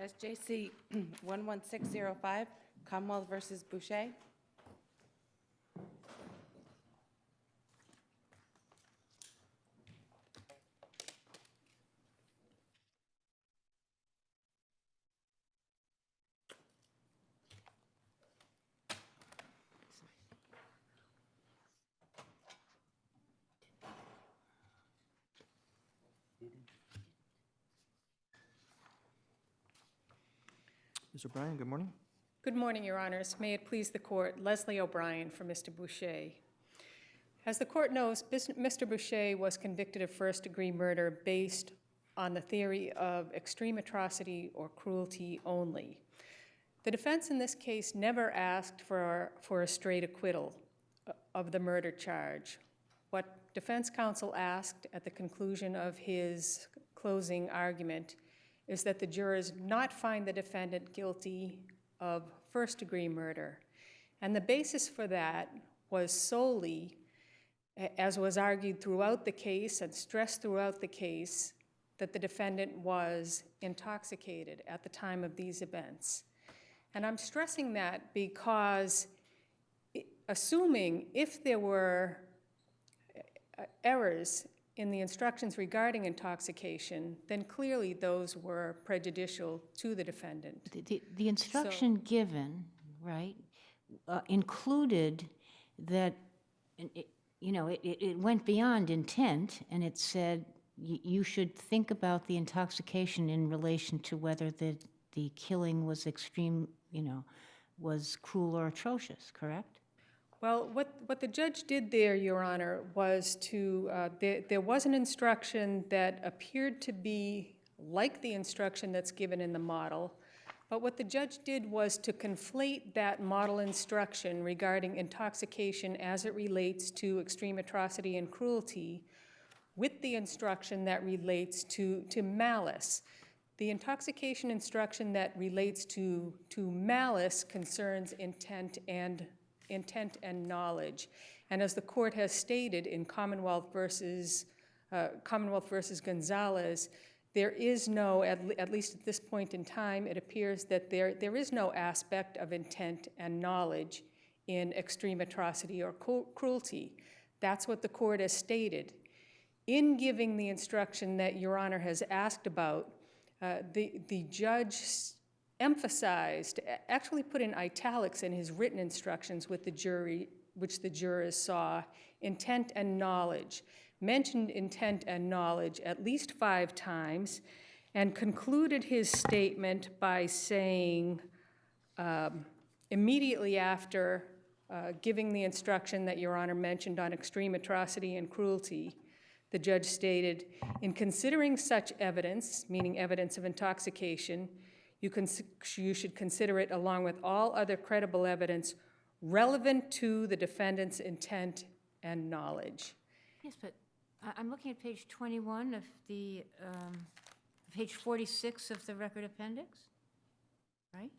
SJC-11605, Commonwealth versus Boucher. Ms. O'Brien, good morning. Good morning, Your Honors. May it please the Court, Leslie O'Brien for Mr. Boucher. As the Court knows, Mr. Boucher was convicted of first-degree murder based on the theory of extreme atrocity or cruelty only. The defense in this case never asked for a straight acquittal of the murder charge. What defense counsel asked at the conclusion of his closing argument is that the jurors not find the defendant guilty of first-degree murder. And the basis for that was solely, as was argued throughout the case and stressed throughout the case, that the defendant was intoxicated at the time of these events. And I'm stressing that because assuming if there were errors in the instructions regarding intoxication, then clearly those were prejudicial to the defendant. The instruction given, right, included that, it went beyond intent, and it said you should think about the intoxication in relation to whether the killing was extreme, was cruel or atrocious, correct? Well, what the judge did there, Your Honor, was there was an instruction that appeared to be like the instruction that's given in the model, but what the judge did was to conflate that model instruction regarding intoxication as it relates to extreme atrocity and cruelty with the instruction that relates to malice. The intoxication instruction that relates to malice concerns intent and knowledge. And as the court has stated in Commonwealth versus Gonzalez, there is no, at least at this point in time, it appears that there is no aspect of intent and knowledge in extreme atrocity or cruelty. That's what the court has stated. In giving the instruction that Your Honor has asked about, the judge emphasized, actually put in italics in his written instructions with the jury, which the jurors saw, intent and knowledge, mentioned intent and knowledge at least 5 times, and concluded his statement by saying, immediately after giving the instruction that Your Honor mentioned on extreme atrocity and cruelty, the judge stated, in considering such evidence, meaning evidence of intoxication, you should consider it along with all other credible evidence relevant to the defendant's intent and knowledge. Yes, but I'm looking at page 21 of the, page 46 of the record appendix, right?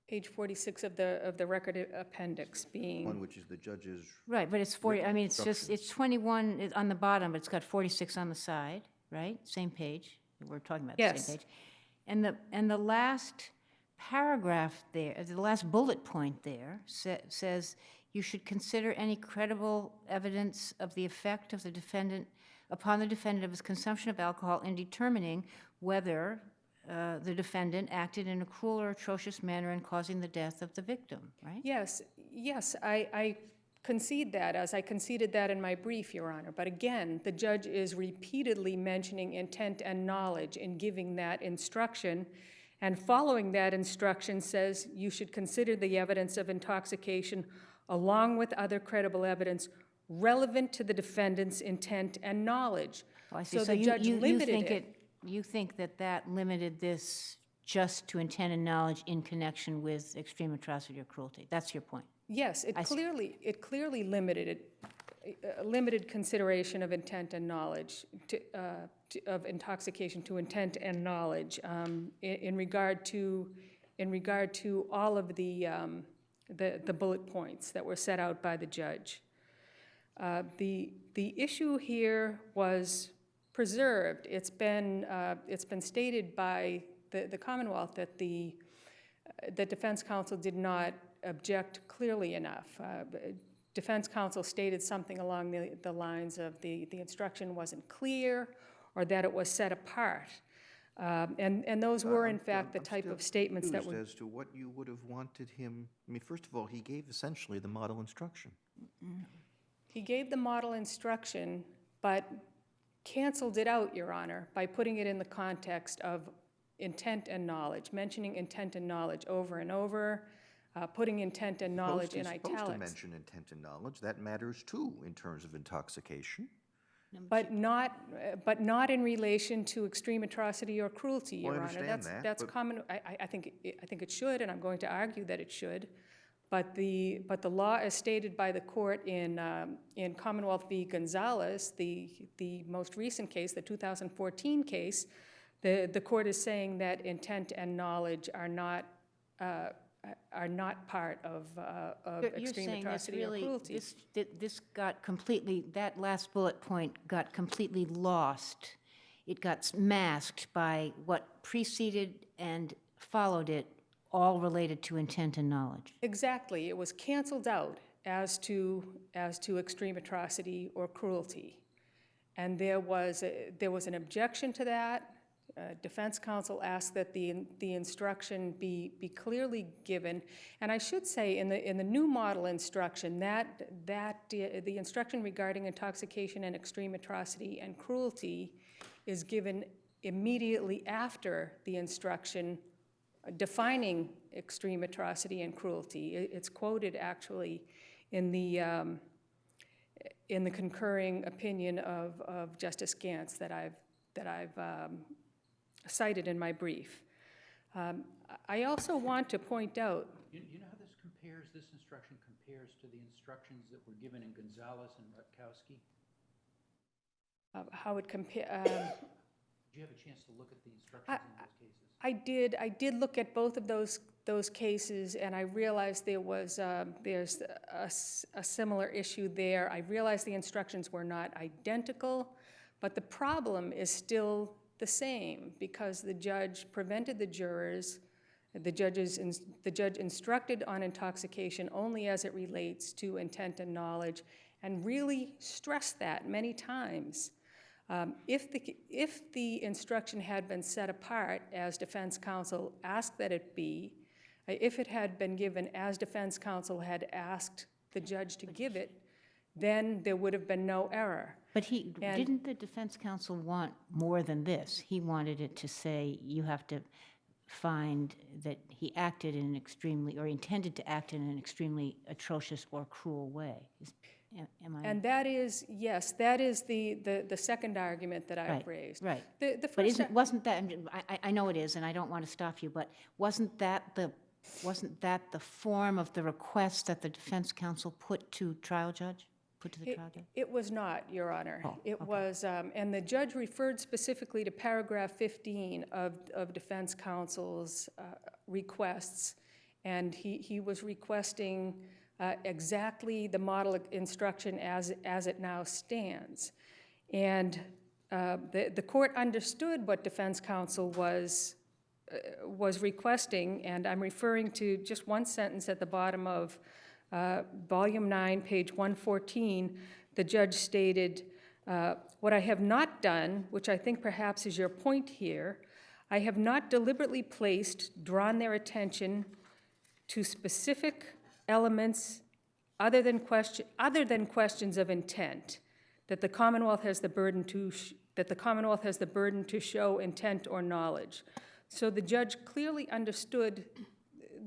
Page 46 of the record appendix being... One which is the judge's... Right, but it's 40, I mean, it's 21 on the bottom, but it's got 46 on the side, right? Same page. We're talking about the same page. And the last paragraph there, the last bullet point there says you should consider any credible evidence of the effect of the defendant upon the defendant of his consumption of alcohol in determining whether the defendant acted in a cruel or atrocious manner in causing the death of the victim, right? Yes, I concede that, as I conceded that in my brief, Your Honor. But again, the judge is repeatedly mentioning intent and knowledge in giving that instruction, and following that instruction says you should consider the evidence of intoxication along with other credible evidence relevant to the defendant's intent and knowledge. Oh, I see. So the judge limited it. You think that limited this just to intent and knowledge in connection with extreme atrocity or cruelty. That's your point. Yes, it clearly limited consideration of intent and knowledge of intoxication to intent and knowledge in regard to all of the bullet points that were set out by the judge. The issue here was preserved. It's been stated by the Commonwealth that the defense counsel did not object clearly enough. Defense counsel stated something along the lines of the instruction wasn't clear or that it was set apart. And those were, in fact, the type of statements that were... As to what you would have wanted him, I mean, first of all, he gave essentially the model instruction. He gave the model instruction, but canceled it out, Your Honor, by putting it in the context of intent and knowledge, mentioning intent and knowledge over and over, putting intent and knowledge in italics. Supposed to mention intent and knowledge. That matters too in terms of intoxication. But not in relation to extreme atrocity or cruelty, Your Well, I Honor. understand That's but- common. I think it should, and I'm going to argue that it should. But the law, as stated by the court in Commonwealth v. Gonzalez, the most recent case, the 2014 case, the court is saying that intent and knowledge are not part of extreme atrocity or cruelty. You're saying this got completely, that last bullet point got completely lost. It got masked by what preceded and followed it, all related to intent and knowledge. Exactly. It was canceled out as to extreme atrocity or cruelty. And there was an objection to that. Defense counsel asked that the instruction be clearly given. And I should say, in the new model instruction, that the instruction regarding intoxication and extreme atrocity and cruelty is given immediately after the instruction defining extreme atrocity and cruelty. It's quoted actually in the concurring opinion of Justice Gantz that I've cited in my brief. I also want to point out... You know how this instruction compares to the instructions that were given in Gonzalez and Rutkowski? How it compares... Did you have a chance to look at the instructions in those cases? I did look at both of those cases, and I realized there's a similar issue there. I realized the instructions were not identical, but the problem is still the same because the judge prevented the jurors. The judge instructed on intoxication only as it relates to intent and knowledge, and really stressed that many times. If the instruction had been set apart as defense counsel asked that it be, if it had been given as defense counsel had asked the judge to give it, then there would have been no error. But didn't the defense counsel want more than this? He wanted it to say you have to find that he acted in an extremely, or intended to act in an extremely atrocious or cruel way. Am I? And that is, yes, that is the second argument that I've raised. Right. The But first wasn't that, I know it is, and I don't want to stop you, but wasn't that the form of the request that the defense counsel put to the trial judge? It was not, Your Honor. Oh, It was, and the judge referred specifically to paragraph 15 of defense counsel's requests, and he was requesting exactly the model instruction as it now stands. And the court understood what defense counsel was requesting, and I'm referring to just one sentence at the bottom of Volume 9, page 114. The judge stated, what I have not done, which I think perhaps is your point here, I have not deliberately drawn their attention to specific elements other than questions of intent, that the Commonwealth has the burden to show intent or knowledge. So the judge clearly understood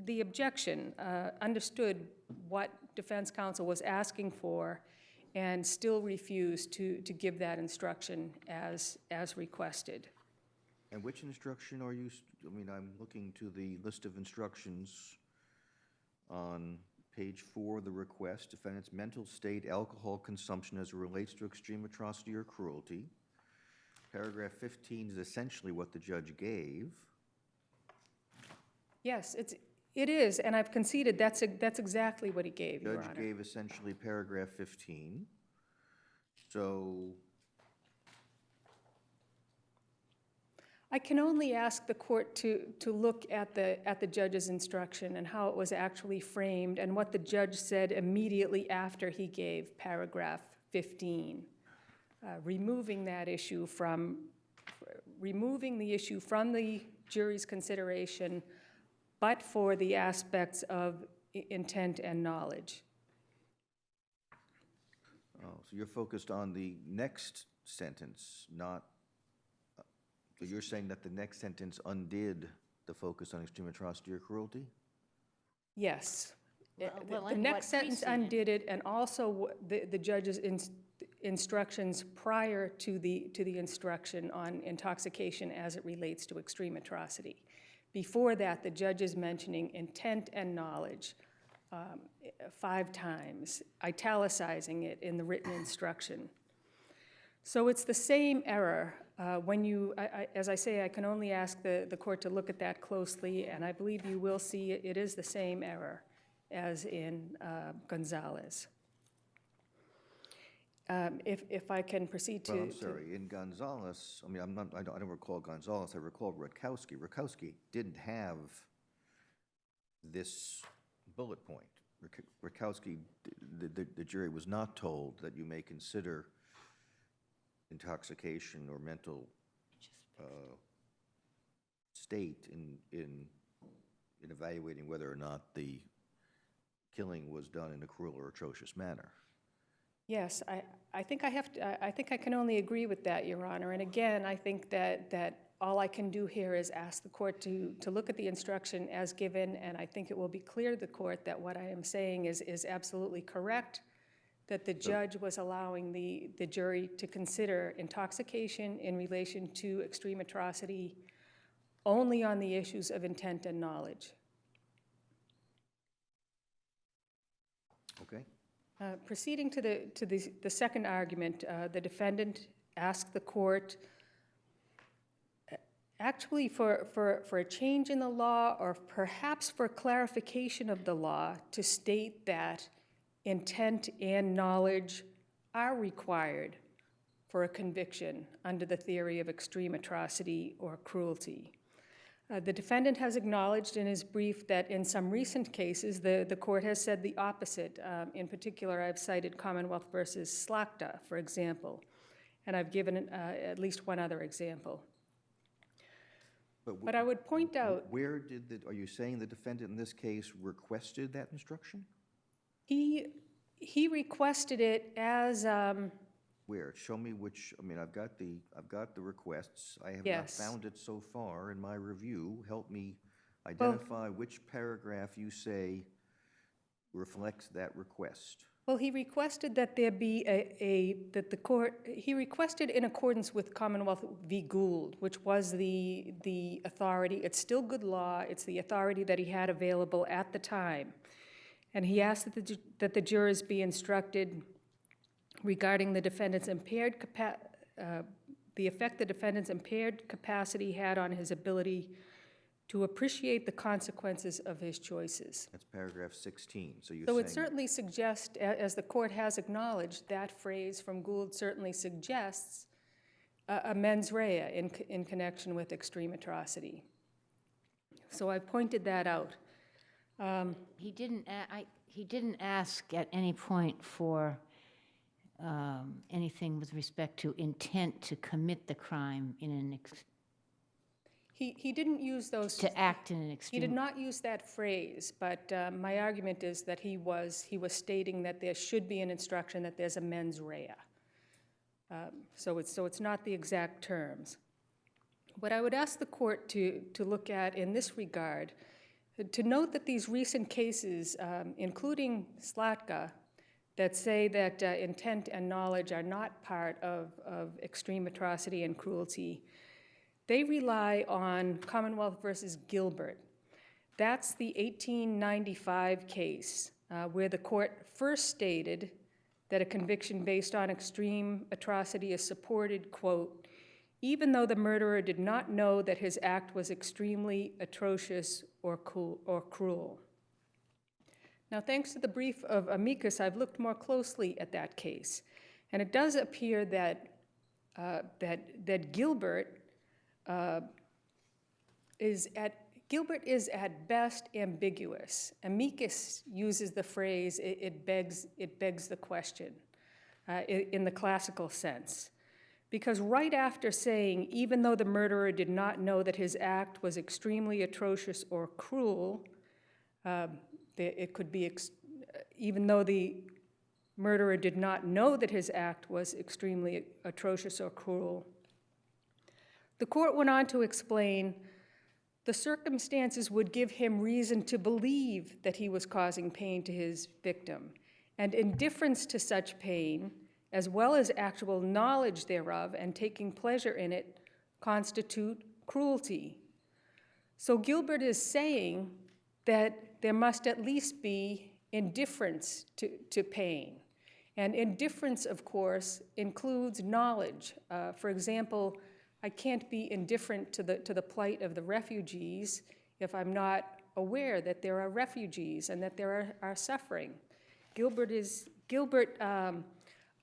the objection, understood what defense counsel was asking for, and still refused to give that instruction as requested. And which instruction are you, I'm looking to the list of instructions on page 4 of the request, defendant's mental state, alcohol consumption as it relates to extreme atrocity or cruelty. Paragraph 15 is essentially what the judge gave. Yes, it is, and I've conceded that's exactly what he gave, Your Honor. Judge gave essentially paragraph 15. So I can only ask the court to look at the judge's instruction and how it was actually framed and what the judge said immediately after he gave paragraph 15, removing the issue from the jury's consideration, but for the aspects of intent and knowledge. Oh, so you're focused on the next sentence, not, so you're saying that the next sentence undid the focus on extreme atrocity or cruelty? Yes. Well, The and next what sentence preceded- undid it, and also the judge's instructions prior to the instruction on intoxication as it relates to extreme atrocity. Before that, the judge is mentioning intent and knowledge 5 times, italicizing it in the written instruction. So it's the same error. When you, as I say, I can only ask the court to look at that closely, and I believe you will see it is the same error as in Gonzalez. If I can proceed to... Well, I'm sorry, in Gonzalez, I mean, I don't recall Gonzalez, I recall Rutkowski. Rutkowski didn't have this bullet point. Rutkowski, the jury was not told that you may consider intoxication or mental state in evaluating whether or not the killing was done in a cruel or atrocious manner. Yes, I think I think I can only agree with that, Your Honor. And again, I think that all I can do here is ask the court to look at the instruction as given, and I think it will be clear to the court that what I am saying is absolutely correct, that the judge was allowing the jury to consider intoxication in relation to extreme atrocity only on the issues of intent and knowledge. Okay? Proceeding to the second argument, the defendant asked the court actually for a change in the law or perhaps for clarification of the law to state that intent and knowledge are required for a conviction under the theory of extreme atrocity or cruelty. The defendant has acknowledged in his brief that in some recent cases, the court has said the opposite. In particular, I've cited Commonwealth versus Slakta, for example, and I've given at least one other example. But I would point out... Where did are you saying the defendant in this case requested that instruction? He requested it as... Where? Show me which, I mean, I've got the requests. I have not Yes. found it so far in my review. Help me identify which paragraph you say reflects that request. Well, he requested that there be that the court, he requested in accordance with Commonwealth v. Gould, which was the authority, it's still good law, it's the authority that he had available at the time. And he asked that the jurors be instructed regarding the defendant's the effect the defendant's impaired capacity had on his ability to appreciate the consequences of his choices. That's paragraph 16. So you're So saying it certainly suggests, as the court has acknowledged, that phrase from Gould certainly suggests a mens rea in connection with extreme atrocity. So I pointed that out. He didn't ask at any point for anything with respect to intent to commit the crime in an He didn't use those... to act in an He extreme... did not use that phrase, but my argument is that he was stating that there should be an instruction that there's a mens rea. So it's not the exact terms. What I would ask the court to look at in this regard, to note that these recent cases, including Slatka, that say that intent and knowledge are not part of extreme atrocity and cruelty, they rely on Commonwealth versus Gilbert. That's the 1895 case where the court first stated that a conviction based on extreme atrocity is supported, quote, even though the murderer did not know that his act was extremely atrocious or cruel. Now, thanks to the brief of amicus, I've looked more closely at that case, and it does appear that Gilbert Gilbert is at best ambiguous. Amicus uses the phrase, it begs the question in the classical sense. Because right after saying, even though the murderer did not know that his act was extremely atrocious or cruel, it could be, even though the murderer did not know that his act was extremely atrocious or cruel, the court went on to explain the circumstances would give him reason to believe that he was causing pain to his victim, and indifference to such pain, as well as actual knowledge thereof and taking pleasure in it, constitute cruelty. So Gilbert is saying that there must at least be indifference to pain. And indifference, of course, includes knowledge. For example, I can't be indifferent to the plight of the refugees if I'm not aware that there are refugees and that there are suffering. Gilbert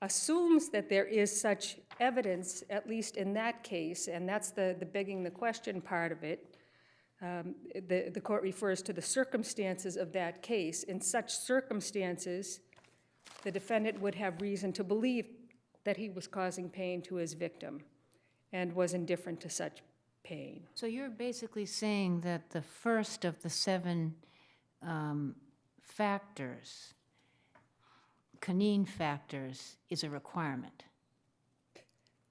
assumes that there is such evidence, at least in that case, and that's the begging the question part of it. The court refers to the circumstances of that case. In such circumstances, the defendant would have reason to believe that he was causing pain to his victim and was indifferent to such pain. So you're basically saying that the first of the 7 factors, canine factors, is a requirement.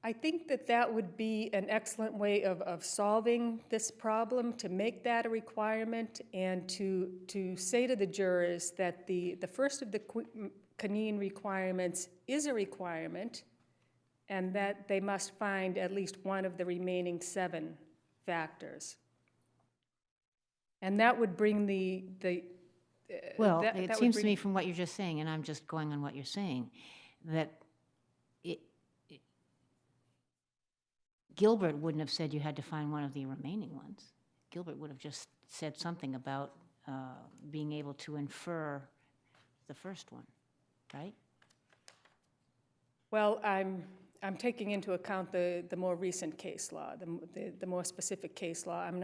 I think that would be an excellent way of solving this problem, to make that a requirement and to say to the jurors that the first of the canine requirements is a requirement, and that they must find at least one of the remaining 7 factors. And that would bring Well, it seems to me from what you're just saying, and I'm just going on what you're saying, that Gilbert wouldn't have said you had to find one of the remaining ones. Gilbert would have just said something about being able to infer the first one, right? Well, I'm taking into account the more recent case law, the more specific case law. I'm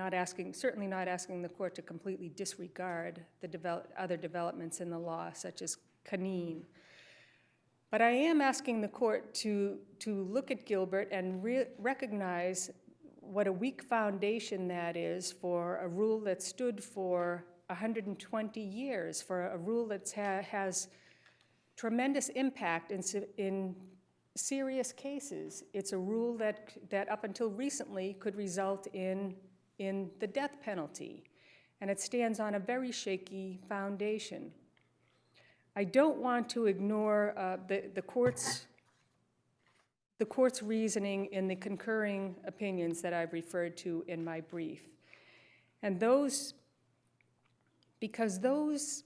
certainly not asking the court to completely disregard the other developments in the law, such as canine. But I am asking the court to look at Gilbert and recognize what a weak foundation that is for a rule that stood for 120 years, for a rule that has tremendous impact in serious cases. It's a rule that up until recently could result in the death penalty, and it stands on a very shaky foundation. I don't want to ignore the court's reasoning in the concurring opinions that I've referred to in my brief. And because those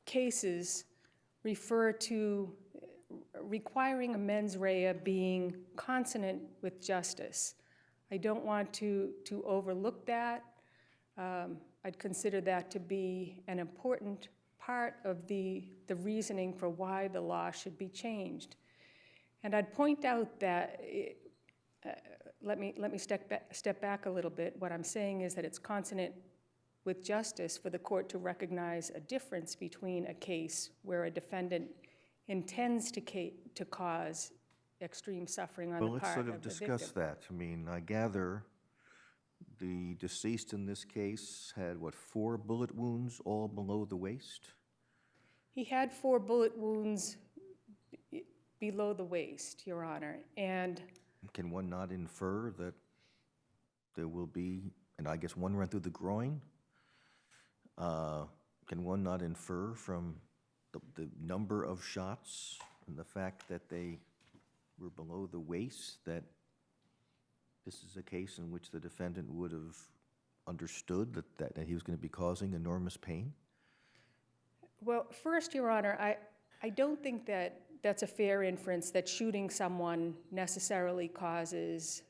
cases refer to requiring a mens rea being consonant with justice. I don't want to overlook that. I'd consider that to be an important part of the reasoning for why the law should be changed. And I'd point out that, let me step back a little bit. What I'm saying is that it's consonant with justice for the court to recognize a difference between a case where a defendant intends to cause extreme suffering on the part of the victim. Well, let's sort of discuss that. I mean, I gather the deceased in this case had, 4 bullet wounds, all below the waist? He had 4 bullet wounds below the waist, Your Honor, and... Can one not infer that there will be, and I guess one ran through the groin? Can one not infer from the number of shots and the fact that they were below the waist that this is a case in which the defendant would have understood that he was going to be causing enormous pain? Well, first, Your Honor, I don't think that that's a fair inference that shooting someone necessarily causes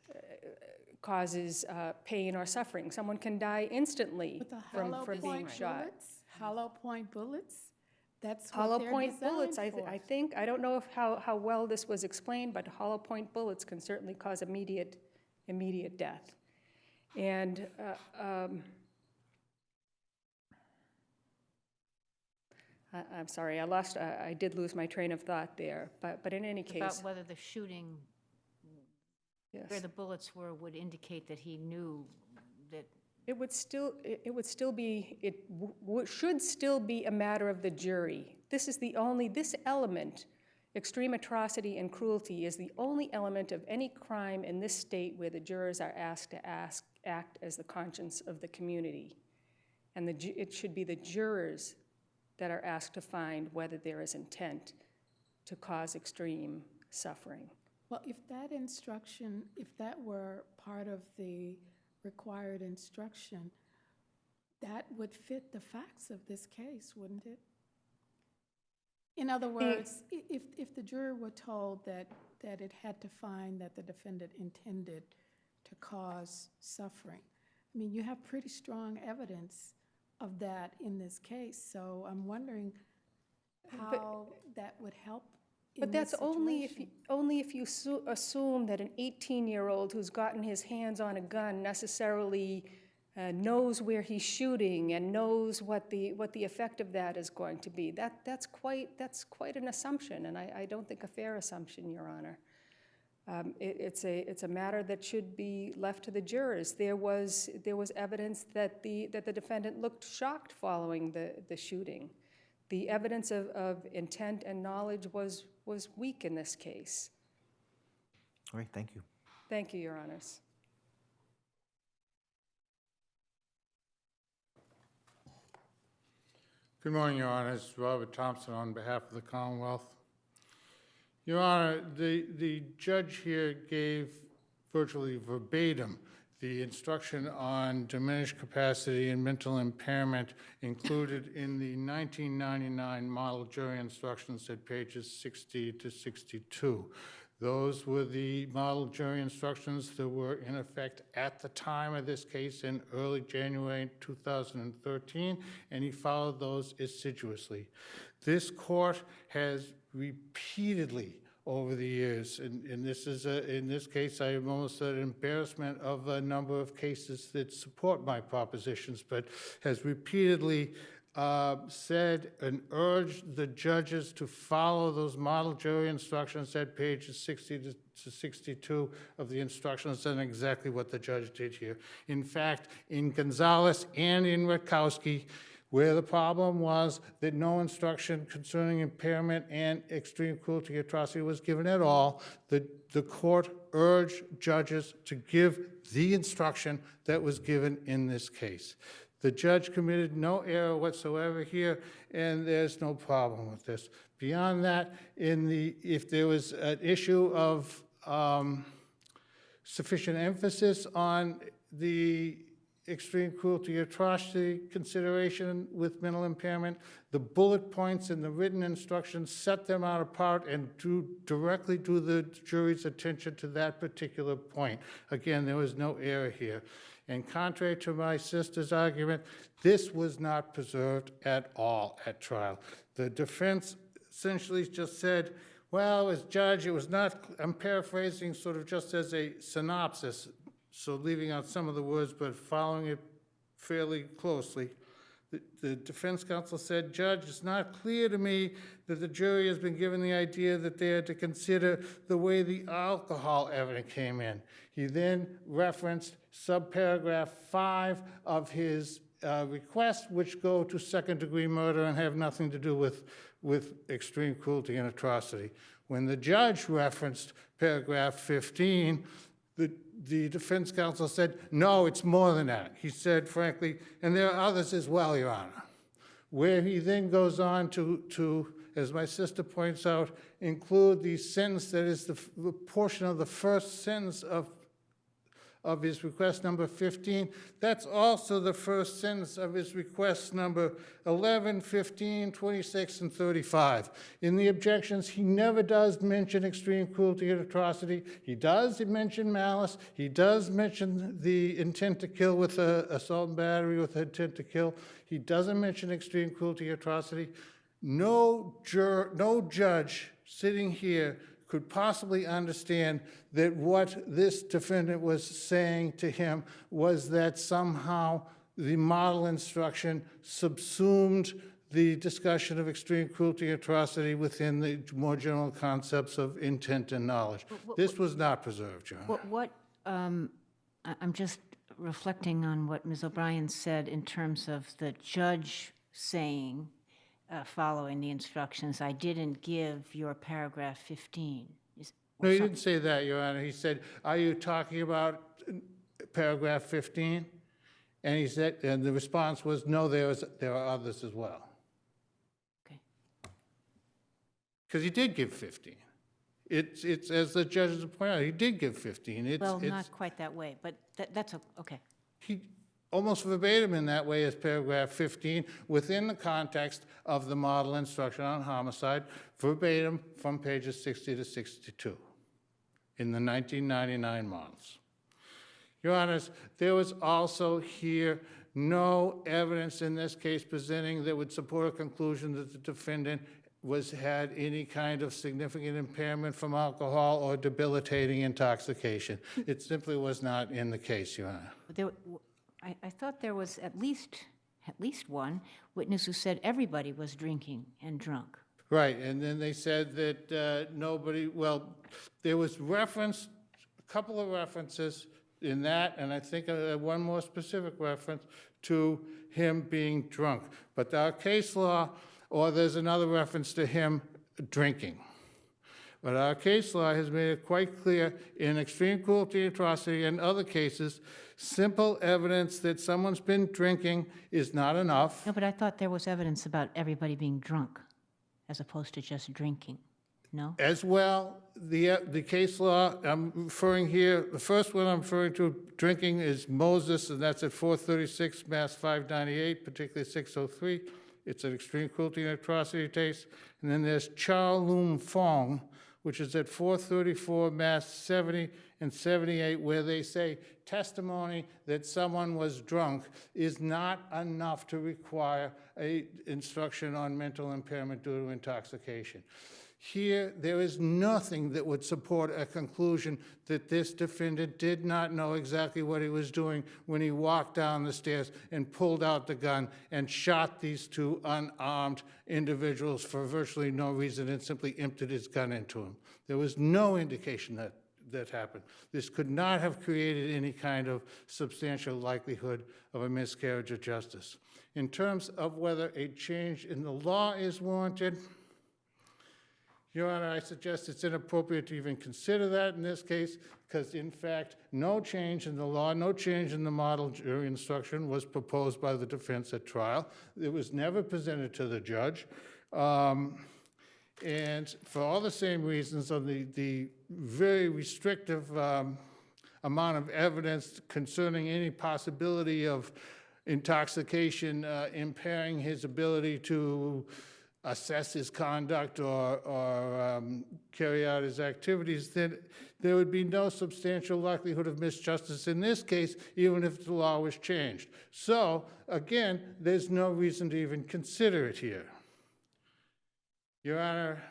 pain or suffering. Someone can die instantly from being shot. Hollow point bullets? That's Hollow what they're point bullets, designed for. I think. I don't know how well this was explained, but hollow point bullets can certainly cause immediate death. And I'm sorry, I did lose my train of thought there, but in any case, About whether the shooting, where yes. the bullets were, would indicate that he knew that. It would still be, should still be a matter of the jury. This element, extreme atrocity and cruelty, is the only element of any crime in this state where the jurors are asked to act as the conscience of the community. And it should be the jurors that are asked to find whether there is intent to cause extreme suffering. Well, if that instruction, if that were part of the required instruction, that would fit the facts of this case, wouldn't it? In other words, if the jury were told that it had to find that the defendant intended to cause suffering, I mean, you have pretty strong evidence of that in this case, so I'm wondering how that would help in But this that's only situation. if you assume that an 18-year-old who's gotten his hands on a gun necessarily knows where he's shooting and knows what the effect of that is going to be. That's quite an assumption, and I don't think a fair assumption, Your Honor. It's a matter that should be left to the jurors. There was evidence that the defendant looked shocked following the shooting. The evidence of intent and knowledge was weak in this case. All right, thank you. Thank you, Your Honors. Good morning, Your Honors. Robert Thompson on behalf of the Commonwealth. Your Honor, the judge here gave virtually verbatim the instruction on diminished capacity and mental impairment included in the 1999 model jury instructions at pages 60 to 62. Those were the model jury instructions that were in effect at the time of this case in early January 2013, and he followed those assiduously. This court has repeatedly over the years, and this is in this case, I am almost an embarrassment of a number of cases that support my propositions, but has repeatedly said and urged the judges to follow those model jury instructions at pages 60 to 62 of the instructions, and exactly what the judge did here. In fact, in Gonzalez and in Rutkowski, where the problem was that no instruction concerning impairment and extreme cruelty atrocity was given at all, the court urged judges to give the instruction that was given in this case. The judge committed no error whatsoever here, and there's no problem with this. Beyond that, if there was an issue of sufficient emphasis on the extreme cruelty atrocity consideration with mental impairment, the bullet points in the written instructions set them out apart and directly drew the jury's attention to that particular point. Again, there was no error here. And contrary to my sister's argument, this was not preserved at all at trial. The defense essentially just said, well, as judge, it was not, I'm paraphrasing sort of just as a synopsis, so leaving out some of the words, but following it fairly closely. The defense counsel said, Judge, it's not clear to me that the jury has been given the idea that they had to consider the way the alcohol evidence came in. He then referenced subparagraph 5 of his request, which go to second-degree murder and have nothing to do with extreme cruelty and atrocity. When the judge referenced paragraph 15, the defense counsel said, no, it's more than that. He said, frankly, and there are others as well, Your Honor, where he then goes on to, as my sister points out, include the sentence that is the portion of the first sentence of his request number 15. That's also the first sentence of his request number 11, 15, 26, and 35. In the objections, he never does mention extreme cruelty and atrocity. He does mention malice. He does mention the intent to kill with assault and battery with intent to kill. He doesn't mention extreme cruelty and atrocity. No judge sitting here could possibly understand that what this defendant was saying to him was that somehow the model instruction subsumed the discussion of extreme cruelty and atrocity within the more general concepts of intent and knowledge. This was not preserved, Your Honor. I'm just reflecting on what Ms. O'Brien said in terms of the judge saying, following the instructions, I didn't give your paragraph 15. No, he didn't say that, Your Honor. He said, are you talking about paragraph 15? And he said, and the response was, no, there are others as well. Okay. Because he did give 15. It's as the judges have pointed out, he did give 15. Well, not quite that way, but that's okay. He almost verbatim in that way as paragraph 15, within the context of the model instruction on homicide, verbatim from pages 60 to 62 in the 1999 models. Your Honors, there was also here no evidence in this case presenting that would support a conclusion that the defendant had any kind of significant impairment from alcohol or debilitating intoxication. It simply was not in the case, Your Honor. I thought there was at least one witness who said everybody was drinking and drunk. Right, and then they said that nobody, well, there was reference, a couple of references in that, and I think one more specific reference to him being drunk. But our case law, or there's another reference to him drinking. But our case law has made it quite clear in extreme cruelty, atrocity, and other cases, simple evidence that someone's been drinking is not enough. No, but I thought there was evidence about everybody being drunk as opposed to just drinking. No? As well, the case law, I'm referring here, the first one I'm referring to, drinking, is Moses, and that's at 436 Mass 598, particularly 603. It's an extreme cruelty and atrocity case. And then there's Chow Lum Fong, which is at 434 Mass 70 and 78, where they say testimony that someone was drunk is not enough to require a instruction on mental impairment due to intoxication. Here, there is nothing that would support a conclusion that this defendant did not know exactly what he was doing when he walked down the stairs and pulled out the gun and shot these two unarmed individuals for virtually no reason and simply emptied his gun into them. There was no indication that that happened. This could not have created any kind of substantial likelihood of a miscarriage of justice. In terms of whether a change in the law is warranted, Your Honor, I suggest it's inappropriate to even consider that in this case, because in fact, no change in the law, no change in the model jury instruction was proposed by the defense at trial. It was never presented to the judge. And for all the same reasons of the very restrictive amount of evidence concerning any possibility of intoxication impairing his ability to assess his conduct or carry out his activities, then there would be no substantial likelihood of misjustice in this case, even if the law was changed. So, again, there's no reason to even consider it here. Your Honor,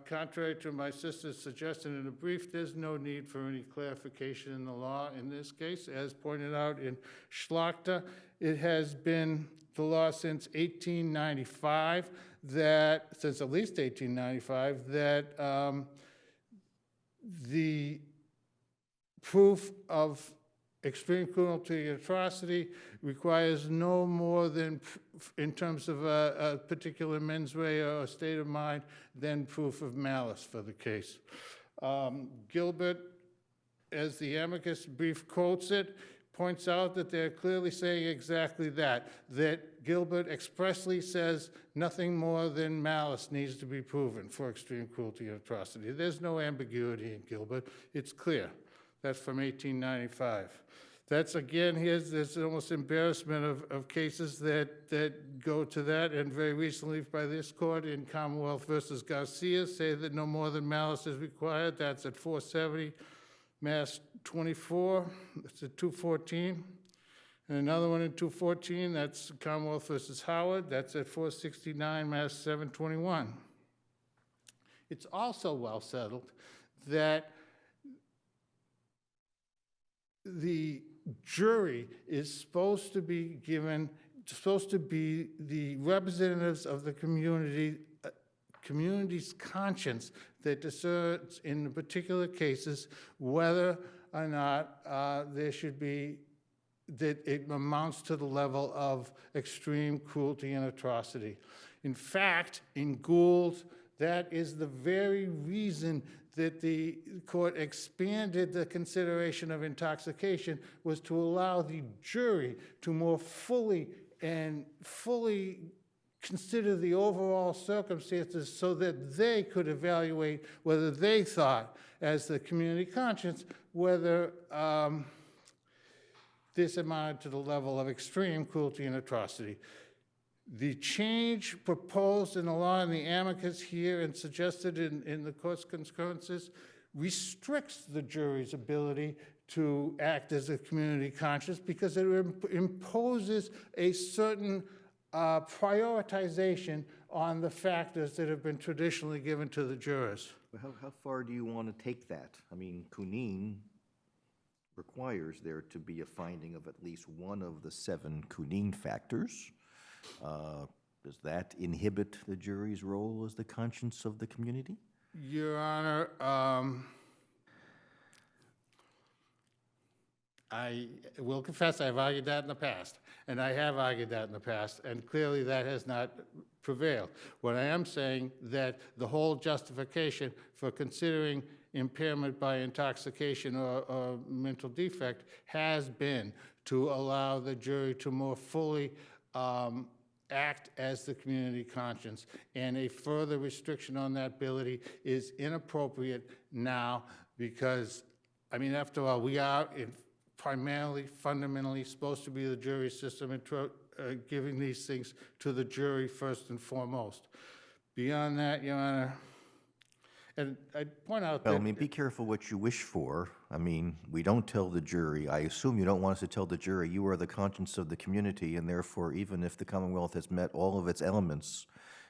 contrary to my sister's suggestion in the brief, there's no need for any clarification in the law in this case. As pointed out in Schlachter, it has been the law since 1895 that, since at least 1895, that the proof of extreme cruelty and atrocity requires no more than, in terms of a particular mens rea or state of mind, than proof of malice for the case. Gilbert, as the amicus brief quotes it, points out that they're clearly saying exactly that Gilbert expressly says nothing more than malice needs to be proven for extreme cruelty and atrocity. There's no ambiguity in Gilbert. It's clear. That's from 1895. That's, again, there's almost embarrassment of cases that go to that, and very recently by this court in Commonwealth versus Garcia say that no more than malice is required. That's at 470 Mass 24, that's at 214. And another one in 214, that's Commonwealth versus Howard, that's at 469 Mass 721. It's also well settled that the jury is supposed to be the representatives of the community, community's conscience that discerns in particular cases whether or not there should be, that it amounts to the level of extreme cruelty and atrocity. In fact, in Gould, that is the very reason that the court expanded the consideration of intoxication, was to allow the jury to more fully consider the overall circumstances so that they could evaluate whether they thought, as the community conscience, whether this amounted to the level of extreme cruelty and atrocity. The change proposed in the law and the amicus here and suggested in the court's concurrences restricts the jury's ability to act as a community conscience because it imposes a certain prioritization on the factors that have been traditionally given to the jurors. But how far do you want to take that? I mean, Cunin requires there to be a finding of at least one of the 7 Cunin factors. Does that inhibit the jury's role as the conscience of the community? Your Honor, I will confess I've argued that in the past, and I have argued that in the past, and clearly that has not prevailed. What I am saying that the whole justification for considering impairment by intoxication or mental defect has been to allow the jury to more fully act as the community conscience, and a further restriction on that ability is inappropriate now because, I mean, after all, we are primarily, fundamentally supposed to be the jury system and giving these things to the jury first and foremost. Beyond that, Your Honor, and I'd point out that— Well, I mean, be careful what you wish for. I mean, we don't tell the jury. I assume you don't want us to tell the jury you are the conscience of the community, and therefore, even if the Commonwealth has met all of its elements,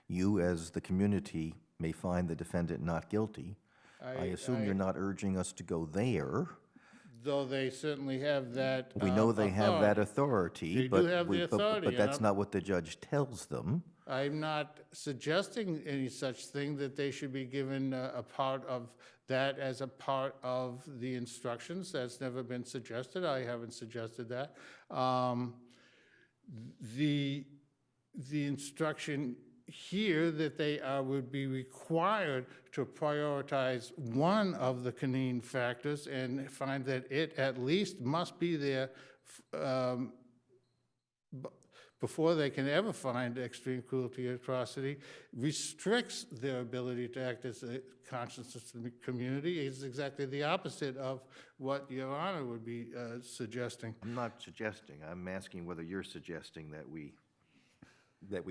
you as the community may find the defendant not guilty. I assume you're not urging us to go there. Though they certainly have that We know they have that authority, They but do have the authority, but that's and not what the judge tells them. I'm not suggesting any such thing, that they should be given a part of that as a part of the instructions. That's never been suggested. I haven't suggested that. The instruction here that they would be required to prioritize one of the Cunin factors and find that it at least must be there before they can ever find extreme cruelty or atrocity, restricts their ability to act as a conscience of the community. It's exactly the opposite of what Your Honor would be suggesting. I'm not suggesting. I'm asking whether you're suggesting that we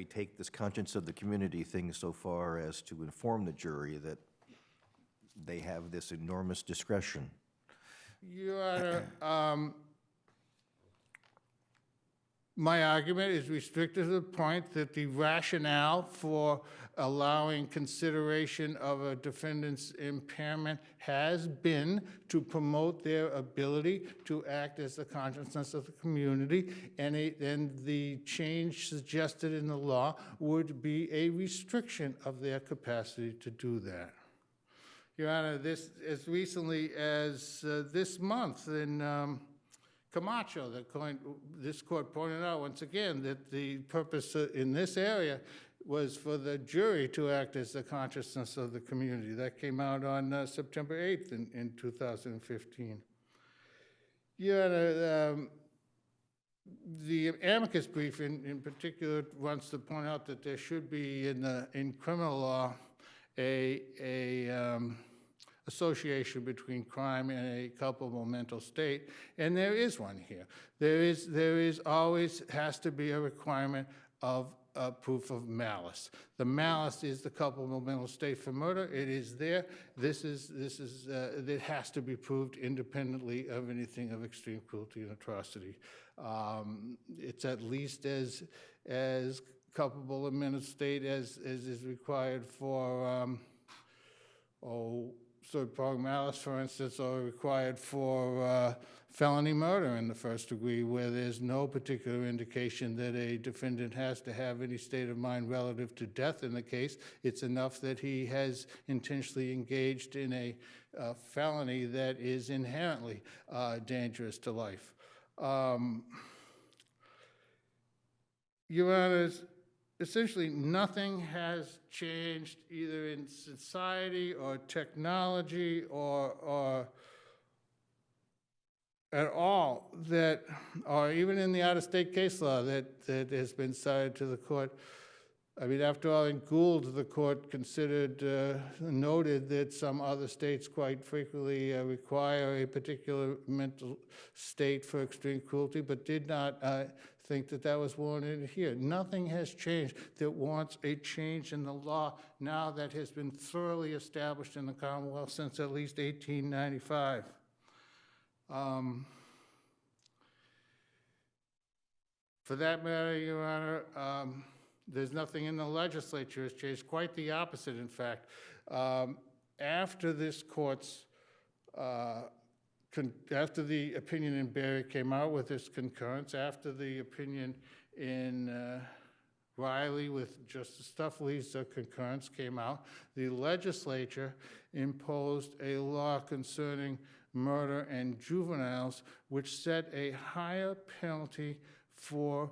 take this conscience of the community thing so far as to inform the jury that they have this enormous discretion. Your Honor, my argument is restricted to the point that the rationale for allowing consideration of a defendant's impairment has been to promote their ability to act as the consciousness of the community, and the change suggested in the law would be a restriction of their capacity to do that. Your Honor, this, as recently as this month in Camacho, this court pointed out once again that the purpose in this area was for the jury to act as the consciousness of the community. That came out on September 8th in 2015. Your Honor, the amicus brief in particular wants to point out that there should be in criminal law a association between crime and a culpable mental state, and there is one here. There is always has to be a requirement of proof of malice. The malice is the culpable mental state for murder. It is there. It has to be proved independently of anything of extreme cruelty and atrocity. It's at least as culpable a mental state as is required for third-pronged malice, for instance, are required for felony murder in the first degree, where there's no particular indication that a defendant has to have any state of mind relative to death in the case. It's enough that he has intentionally engaged in a felony that is inherently dangerous to life. Your Honors, essentially nothing has changed either in society or technology or at all that, or even in the out-of-state case law that has been cited to the court. I mean, after all, in Gould, the court noted that some other states quite frequently require a particular mental state for extreme cruelty, but did not think that that was warranted here. Nothing has changed that warrants a change in the law now that has been thoroughly established in the Commonwealth since at least 1895. For that matter, Your Honor, there's nothing in the legislature has changed. Quite the opposite, in fact. After this court's, after the opinion in Berry came out with its concurrence, after the opinion in Riley with Justice Stuffley's concurrence came out, the legislature imposed a law concerning murder and juveniles, which set a higher penalty for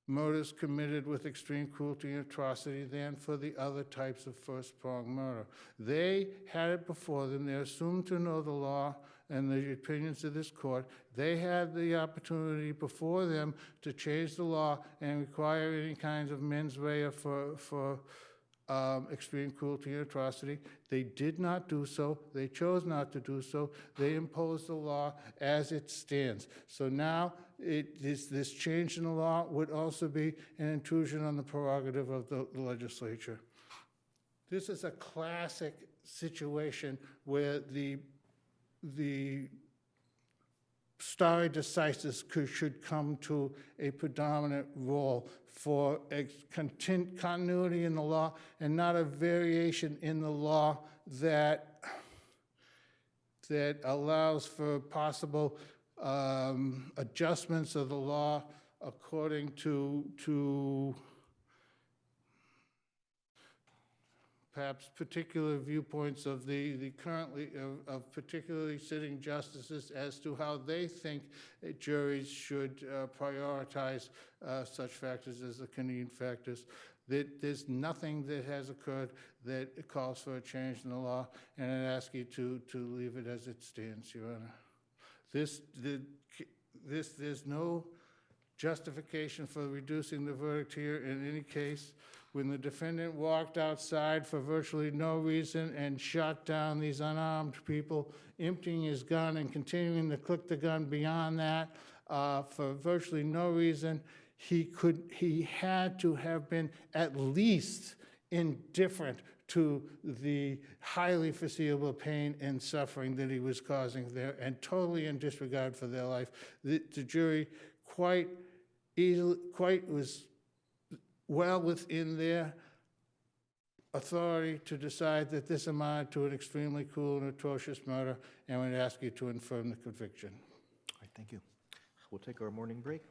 murders committed with extreme cruelty and atrocity than for the other types of first-pronged murder. They had it before them. They're assumed to know the law and the opinions of this court. They had the opportunity before them to change the law and require any kinds of mens rea for extreme cruelty and atrocity. They did not do so. They chose not to do so. They imposed the law as it stands. So now this change in the law would also be an intrusion on the prerogative of the legislature. This is a classic situation where the stare decisis should come to a predominant role for a continuity in the law and not a variation in the law that allows for possible adjustments of the law according to perhaps particular viewpoints of the currently of particularly sitting justices as to how they think juries should prioritize such factors as the Canadian factors. There's nothing that has occurred that calls for a change in the law, and I ask you to leave it as it stands, Your Honor. There's no justification for reducing the verdict here in any case. When the defendant walked outside for virtually no reason and shot down these unarmed people, emptying his gun and continuing to click the gun beyond that for virtually no reason, he had to have been at least indifferent to the highly foreseeable pain and suffering that he was causing there, and totally in disregard for their life. The jury quite was well within their authority to decide that this amounted to an extremely cruel and atrocious murder, and would ask you to affirm the conviction. All right, thank you. We'll take our morning break.